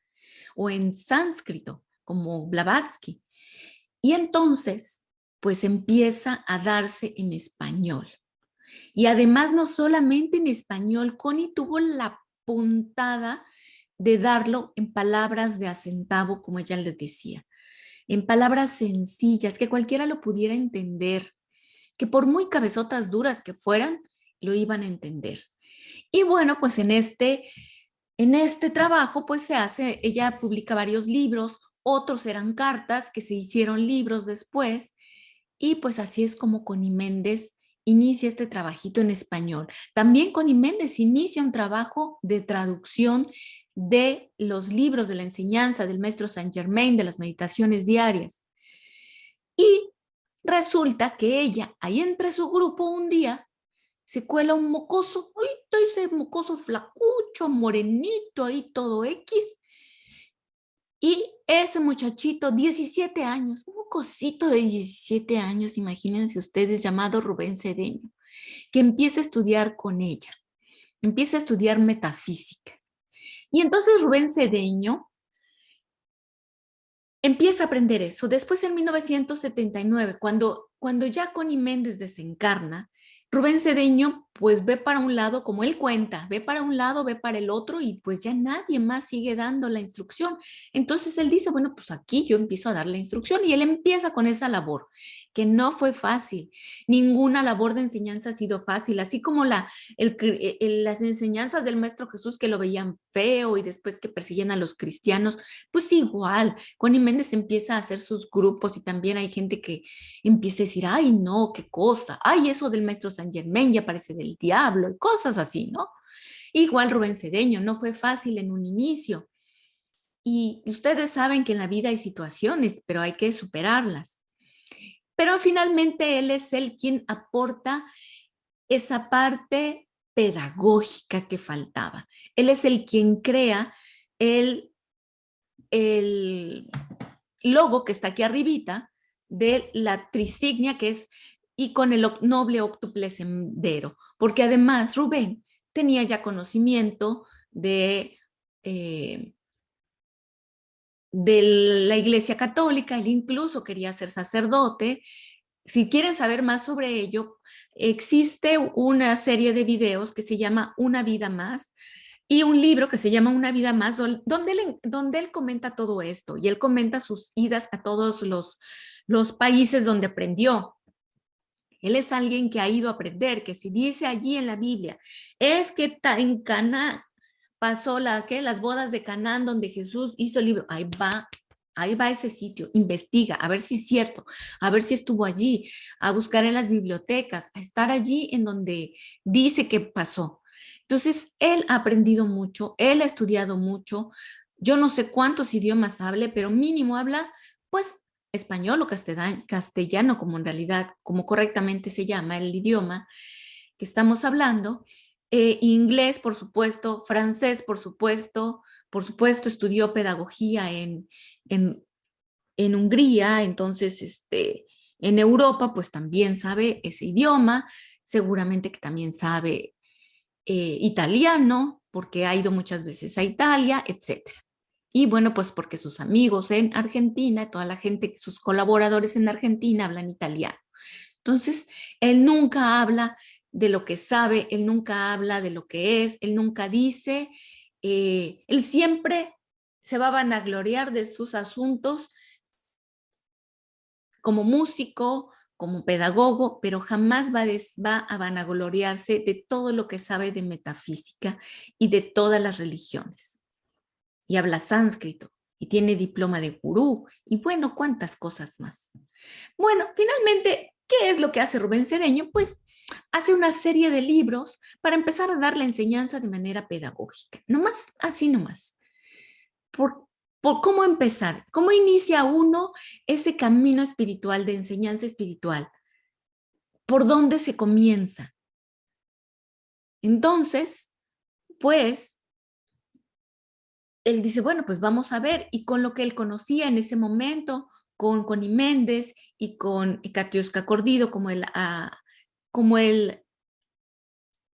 o en sánscrito, como Blavatsky. Y entonces, pues empieza a darse en español. Y además, no solamente en español, Connie tuvo la puntada de darlo en palabras de a centavo, como ella les decía, en palabras sencillas, que cualquiera lo pudiera entender, que por muy cabezotas duras que fueran, lo iban a entender. Y bueno, pues en este trabajo, pues se hace, ella publica varios libros, otros eran cartas que se hicieron libros después, y pues así es como Connie Méndez inicia este trabajito en español. También Connie Méndez inicia un trabajo de traducción de los libros de la enseñanza del maestro Saint Germain, de las meditaciones diarias. Y resulta que ella, ahí entre su grupo un día, se cuela un mocoso, ¡ay! Ese mocoso flacucho, morenito, ahí todo X. Y ese muchachito, 17 años, un mocosito de 17 años, imagínense ustedes, llamado Rubén Cedeño, que empieza a estudiar con ella, empieza a estudiar metafísica. Y entonces Rubén Cedeño empieza a aprender eso. Después, en 1979, cuando ya Connie Méndez desencarna, Rubén Cedeño pues ve para un lado, como él cuenta, ve para un lado, ve para el otro y pues ya nadie más sigue dando la instrucción. Entonces él dice, bueno, pues aquí yo empiezo a dar la instrucción y él empieza con esa labor, que no fue fácil. Ninguna labor de enseñanza ha sido fácil, así como las enseñanzas del Maestro Jesús que lo veían feo y después que persiguen a los cristianos, pues igual, Connie Méndez empieza a hacer sus grupos y también hay gente que empieza a decir, ay, no, qué cosa, ay, eso del maestro Saint Germain ya parece del diablo y cosas así, ¿no? Igual Rubén Cedeño, no fue fácil en un inicio. Y ustedes saben que en la vida hay situaciones, pero hay que superarlas. Pero finalmente él es el quien aporta esa parte pedagógica que faltaba. Él es el quien crea el logo que está aquí arribita de la trisignia que es y con el noble óctuple sendero, porque además Rubén tenía ya conocimiento eh, de la Iglesia Católica, él incluso quería ser sacerdote. Si quieren saber más sobre ello, existe una serie de videos que se llama Una vida más, y un libro que se llama Una vida más, donde él comenta todo esto y él comenta sus idas a todos los países donde aprendió. Él es alguien que ha ido a aprender, que si dice allí en la Biblia, es que en Caná pasó las bodas de Canaán donde Jesús hizo el libro, ahí va ese sitio, investiga, a ver si es cierto, a ver si estuvo allí, a buscar en las bibliotecas, a estar allí en donde dice que pasó. Entonces, él ha aprendido mucho, él ha estudiado mucho, yo no sé cuántos idiomas hable, pero mínimo habla, pues, español o castellano, como en realidad, como correctamente se llama el idioma que estamos hablando, inglés, por supuesto, francés, por supuesto, estudió pedagogía en, en Hungría, entonces, en Europa, pues también sabe ese idioma, seguramente que también sabe italiano, porque ha ido muchas veces a Italia, etcétera. Y bueno, pues porque sus amigos en Argentina, toda la gente, sus colaboradores en Argentina hablan italiano. Entonces, él nunca habla de lo que sabe, él nunca habla de lo que es, él nunca dice, él siempre se va a vanagloriar de sus asuntos como músico, como pedagogo, pero jamás va a vanagloriarse de todo lo que sabe de metafísica y de todas las religiones. Y habla sánscrito y tiene diploma de gurú y bueno, cuántas cosas más. Bueno, finalmente, ¿qué es lo que hace Rubén Cedeño? Pues hace una serie de libros para empezar a dar la enseñanza de manera pedagógica, nomás, así nomás. Por, por cómo empezar, cómo inicia uno ese camino espiritual de enseñanza espiritual, por dónde se comienza. Entonces, pues, él dice, bueno, pues vamos a ver, y con lo que él conocía en ese momento, con Connie Méndez y con Katiuska Cordido, como él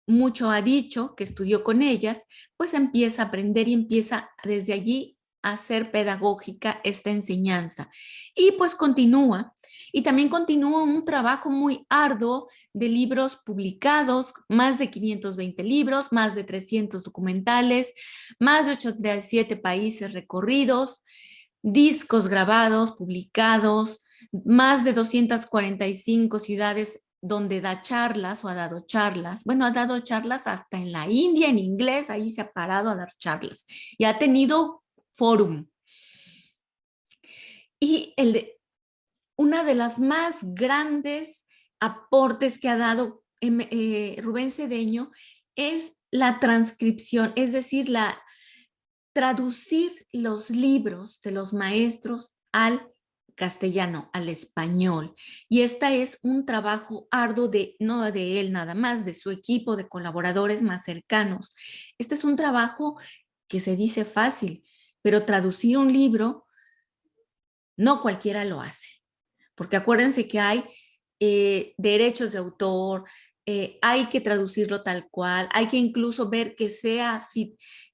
mucho ha dicho, que estudió con ellas, pues empieza a aprender y empieza desde allí a hacer pedagógica esta enseñanza. Y pues continúa. Y también continúa un trabajo muy arduo de libros publicados, más de 520 libros, más de 300 documentales, más de 87 países recorridos, discos grabados, publicados, más de 245 ciudades donde da charlas o ha dado charlas. Bueno, ha dado charlas hasta en la India, en inglés, ahí se ha parado a dar charlas y ha tenido fórum. Y una de las más grandes aportes que ha dado Rubén Cedeño es la transcripción, es decir, traducir los libros de los maestros al castellano, al español. Y este es un trabajo arduo no de él nada más, de su equipo de colaboradores más cercanos. Este es un trabajo que se dice fácil, pero traducir un libro no cualquiera lo hace, porque acuérdense que hay derechos de autor, hay que traducirlo tal cual, hay que incluso ver que sea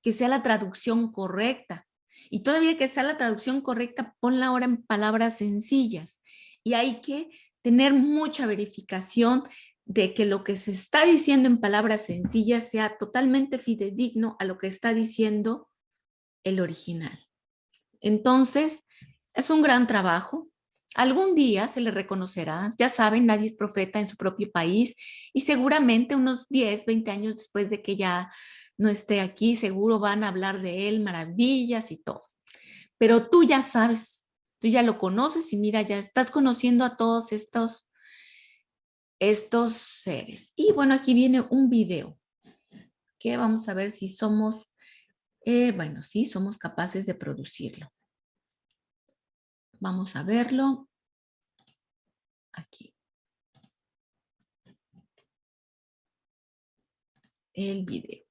la traducción correcta. Y todavía que sea la traducción correcta, ponla ahora en palabras sencillas. Y hay que tener mucha verificación de que lo que se está diciendo en palabras sencillas sea totalmente fidedigno a lo que está diciendo el original. Entonces, es un gran trabajo. Algún día se le reconocerá, ya saben, nadie es profeta en su propio país y seguramente unos 10, 20 años después de que ya no esté aquí, seguro van a hablar de él, maravillas y todo. Pero tú ya sabes, tú ya lo conoces y mira, ya estás conociendo a todos estos seres. Y bueno, aquí viene un video que vamos a ver si somos, bueno, sí, somos capaces de producirlo. Vamos a verlo aquí. El video.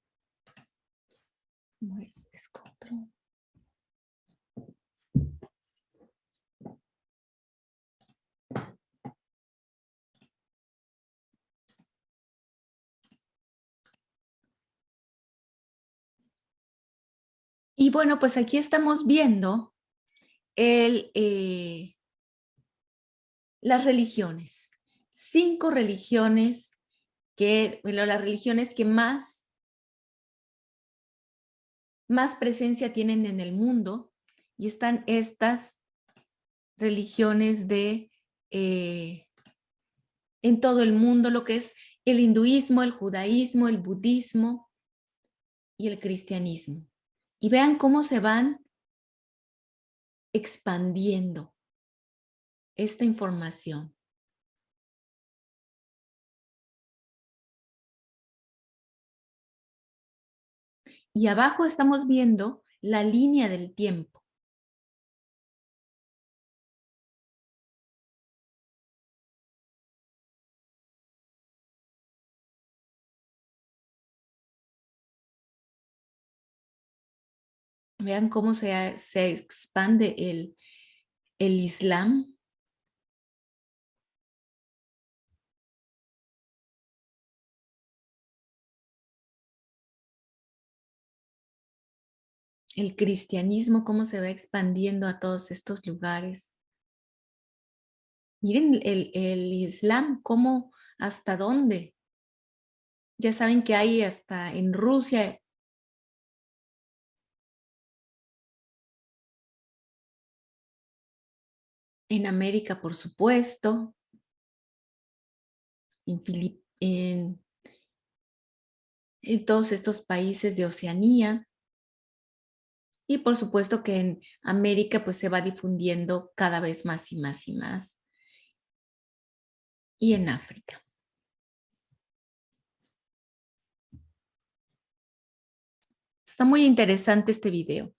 Pues es control. Y bueno, pues aquí estamos viendo las religiones. 5 religiones bueno, las religiones que más más presencia tienen en el mundo, y están estas religiones en todo el mundo, lo que es el hinduismo, el judaísmo, el budismo y el cristianismo. Y vean cómo se van expandiendo esta información. Y abajo estamos viendo la línea del tiempo. Vean cómo se expande el Islam. El cristianismo, cómo se va expandiendo a todos estos lugares. Miren el Islam, cómo, hasta dónde. Ya saben que hay hasta en Rusia. En América, por supuesto. En todos estos países de Oceanía. Y por supuesto que en América pues se va difundiendo cada vez más y más y más. Y en África. Está muy interesante este video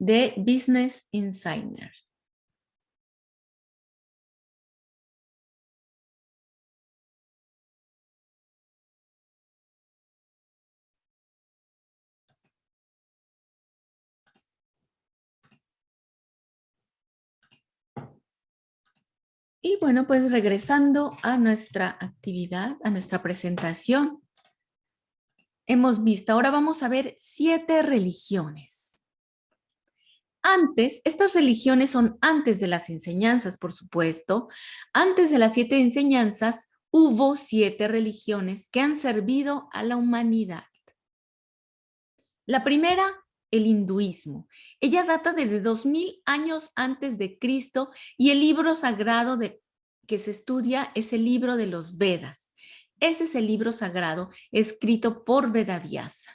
de Business Insider. Y bueno, pues regresando a nuestra actividad, a nuestra presentación, hemos visto, ahora vamos a ver 7 religiones. Antes, estas religiones son antes de las enseñanzas, por supuesto. Antes de las 7 enseñanzas, hubo 7 religiones que han servido a la humanidad. La primera, el hinduismo. Ella data de 2000 años antes de Cristo y el libro sagrado que se estudia es el libro de los Vedas. Ese es el libro sagrado escrito por Vedavyasa.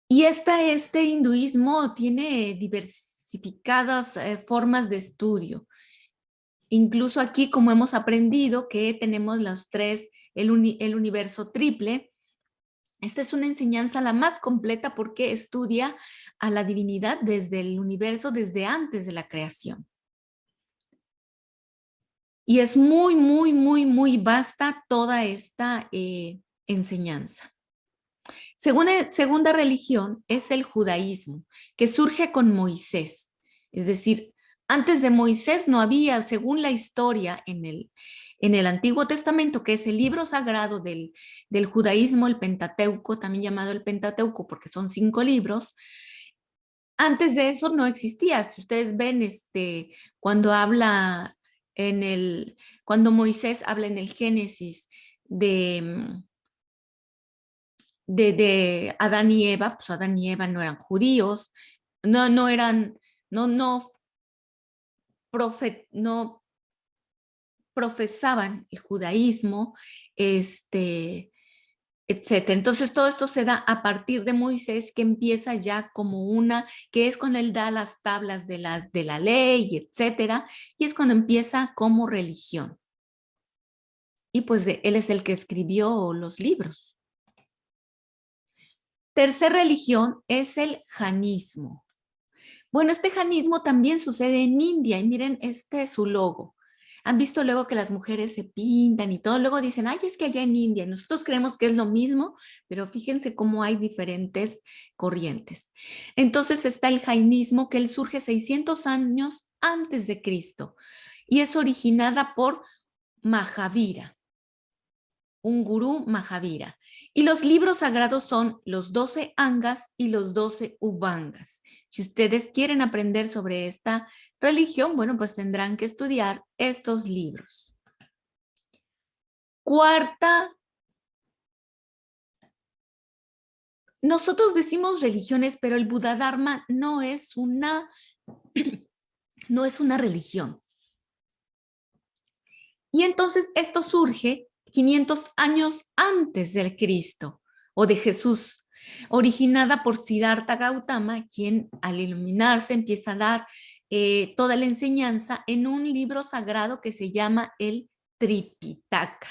Y este hinduismo tiene diversificadas formas de estudio. Incluso aquí, como hemos aprendido, que tenemos los 3, el universo triple. Esta es una enseñanza la más completa porque estudia a la divinidad desde el universo, desde antes de la creación. Y es muy, muy, muy, muy vasta toda esta enseñanza. Segunda religión es el judaísmo, que surge con Moisés. Es decir, antes de Moisés no había, según la historia en el Antiguo Testamento, que es el libro sagrado del judaísmo, el Pentateuco, también llamado el Pentateuco porque son 5 libros. Antes de eso no existía. Si ustedes ven, cuando cuando Moisés habla en el Génesis de Adán y Eva, pues Adán y Eva no eran judíos, no eran, no profesaban el judaísmo, etcétera. Entonces todo esto se da a partir de Moisés, que empieza ya como que es cuando él da las tablas de la ley, etcétera, y es cuando empieza como religión. Y pues él es el que escribió los libros. Tercera religión es el janismo. Bueno, este janismo también sucede en India y miren, este es su logo. Han visto luego que las mujeres se pintan y todo, luego dicen, ay, es que allá en India, nosotros creemos que es lo mismo, pero fíjense cómo hay diferentes corrientes. Entonces está el jainismo, que él surge 600 años antes de Cristo y es originada por Mahavira, un gurú Mahavira. Y los libros sagrados son los 12 angas y los 12 ubangas. Si ustedes quieren aprender sobre esta religión, bueno, pues tendrán que estudiar estos libros. Cuarta nosotros decimos religiones, pero el Buda Dharma no es una religión. Y entonces esto surge 500 años antes del Cristo o de Jesús, originada por Siddhartha Gautama, quien al iluminarse empieza a dar toda la enseñanza en un libro sagrado que se llama el Tripitaka.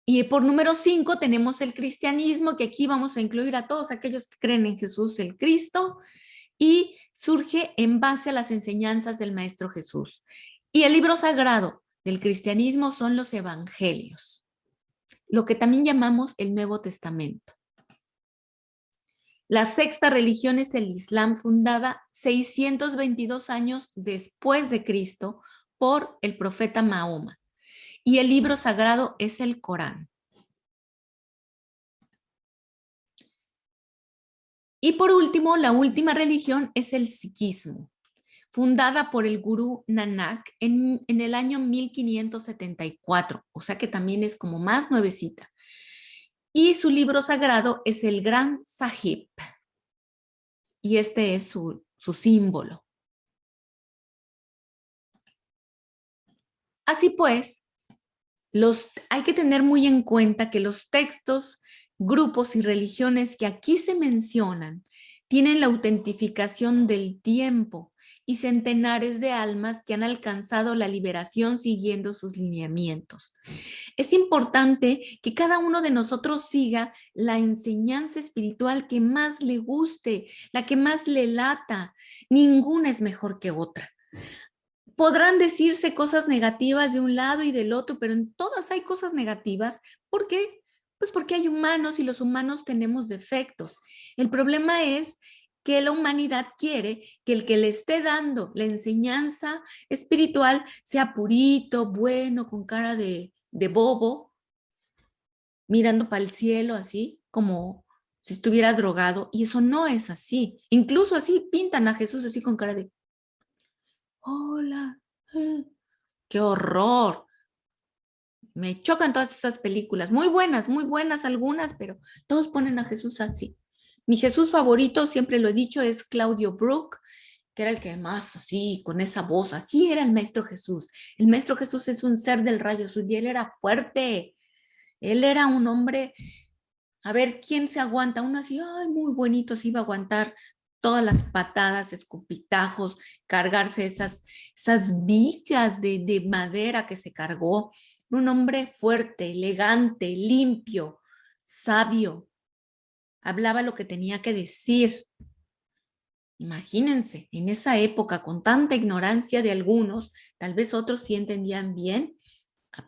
Y por número 5 tenemos el cristianismo, que aquí vamos a incluir a todos aquellos que creen en Jesús el Cristo, y surge en base a las enseñanzas del Maestro Jesús. Y el libro sagrado del cristianismo son los evangelios, lo que también llamamos el Nuevo Testamento. La sexta religión es el Islam, fundada 622 años después de Cristo por el profeta Mahoma. Y el libro sagrado es el Corán. Y por último, la última religión es el sikhismo, fundada por el gurú Nanak en el año 1574, o sea que también es como más nuevecita. Y su libro sagrado es el Gran Sahib, y este es su símbolo. Así pues, hay que tener muy en cuenta que los textos, grupos y religiones que aquí se mencionan tienen la autentificación del tiempo y centenares de almas que han alcanzado la liberación siguiendo sus lineamientos. Es importante que cada uno de nosotros siga la enseñanza espiritual que más le guste, la que más le lata. Ninguna es mejor que otra. Podrán decirse cosas negativas de un lado y del otro, pero en todas hay cosas negativas. ¿Por qué? Pues porque hay humanos y los humanos tenemos defectos. El problema es que la humanidad quiere que el que le esté dando la enseñanza espiritual sea purito, bueno, con cara de bobo, mirando para el cielo así, como si estuviera drogado, y eso no es así. Incluso así pintan a Jesús así con cara de hola, qué horror. Me chocan todas esas películas, muy buenas algunas, pero todos ponen a Jesús así. Mi Jesús favorito, siempre lo he dicho, es Claudio Brook, que era el que más así, con esa voz, así era el Maestro Jesús. El Maestro Jesús es un ser del rayo azul y él era fuerte. Él era un hombre, a ver, ¿quién se aguanta? Uno así, ay, muy bonito, se iba a aguantar todas las patadas, escupitajos, cargarse esas vigas de madera que se cargó. Un hombre fuerte, elegante, limpio, sabio. Hablaba lo que tenía que decir. Imagínense, en esa época, con tanta ignorancia de algunos, tal vez otros sí entendían bien,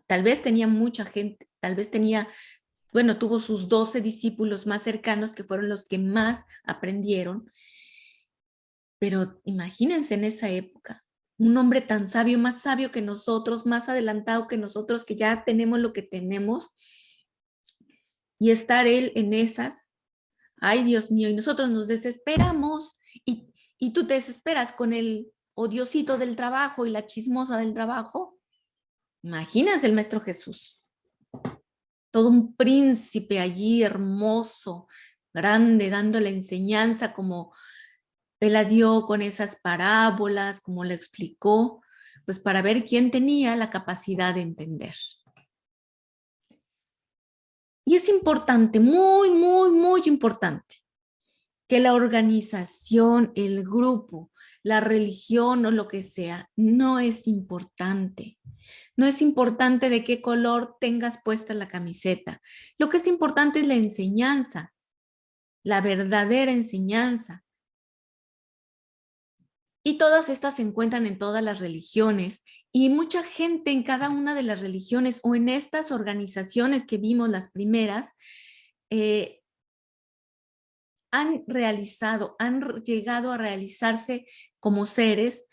tal vez tenía mucha gente, tal vez tenía, bueno, tuvo sus 12 discípulos más cercanos que fueron los que más aprendieron. Pero imagínense en esa época, un hombre tan sabio, más sabio que nosotros, más adelantado que nosotros, que ya tenemos lo que tenemos, y estar él en esas, ay Dios mío, y nosotros nos desesperamos, y tú te desesperas con el odiosito del trabajo y la chismosa del trabajo. Imagínense el Maestro Jesús, todo un príncipe allí hermoso, grande, dando la enseñanza como él la dio con esas parábolas, como le explicó, pues para ver quién tenía la capacidad de entender. Y es importante, muy, muy, muy importante, que la organización, el grupo, la religión o lo que sea, no es importante. No es importante de qué color tengas puesta la camiseta. Lo que es importante es la enseñanza, la verdadera enseñanza. Y todas estas se encuentran en todas las religiones y mucha gente en cada una de las religiones o en estas organizaciones que vimos las primeras, han llegado a realizarse como seres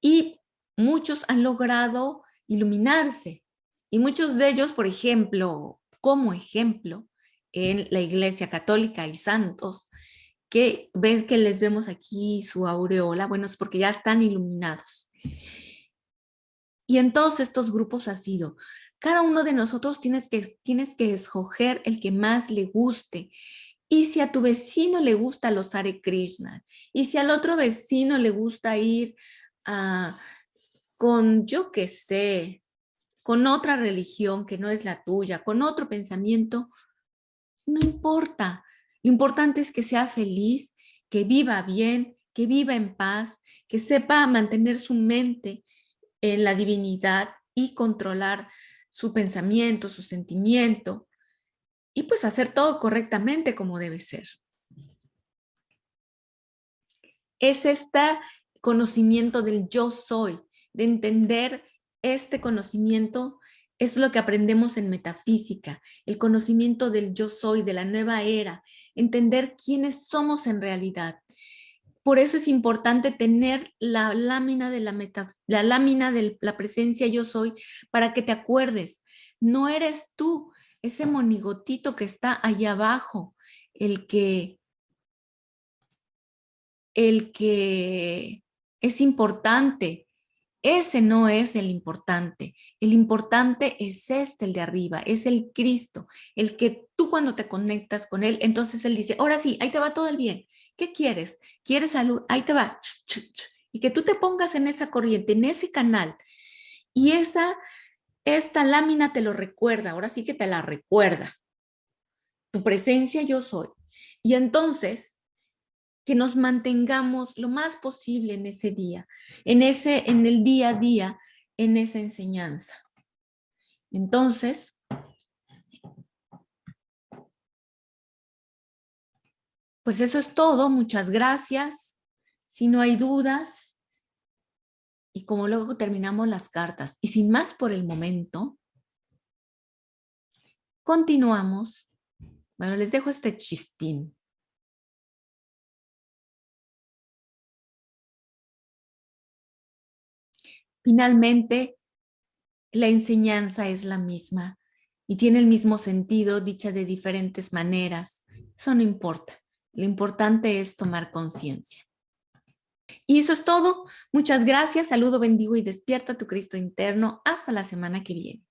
y muchos han logrado iluminarse. Y muchos de ellos, por ejemplo, como ejemplo, en la Iglesia Católica hay santos que ven que les vemos aquí su aureola, bueno, es porque ya están iluminados. Y en todos estos grupos ha sido Cada uno de nosotros tienes que escoger el que más le guste. Y si a tu vecino le gusta los Hare Krishna, y si al otro vecino le gusta ir con, yo qué sé, con otra religión que no es la tuya, con otro pensamiento, no importa. Lo importante es que sea feliz, que viva bien, que viva en paz, que sepa mantener su mente en la divinidad y controlar su pensamiento, su sentimiento, y pues hacer todo correctamente como debe ser. Es este conocimiento del yo soy, de entender este conocimiento, es lo que aprendemos en metafísica, el conocimiento del yo soy, de la nueva era, entender quiénes somos en realidad. Por eso es importante tener la lámina de la lámina de la presencia yo soy para que te acuerdes. No eres tú, ese monigotito que está allá abajo, el que es importante. Ese no es el importante. El importante es este, el de arriba, es el Cristo, el que tú cuando te conectas con él, entonces él dice, ahora sí, ahí te va todo el bien. ¿Qué quieres? ¿Quieres salud? Ahí te va. Y que tú te pongas en esa corriente, en ese canal. Y esta lámina te lo recuerda, ahora sí que te la recuerda. Tu presencia yo soy. Y entonces que nos mantengamos lo más posible en ese día, en el día a día, en esa enseñanza. Entonces, pues eso es todo. Muchas gracias. Si no hay dudas, y como luego terminamos las cartas, y sin más por el momento, continuamos. Bueno, les dejo este chistín. Finalmente, la enseñanza es la misma y tiene el mismo sentido, dicha de diferentes maneras. Eso no importa. Lo importante es tomar conciencia. Y eso es todo. Muchas gracias. Saludo, bendigo y despierta tu Cristo interno. Hasta la semana que viene.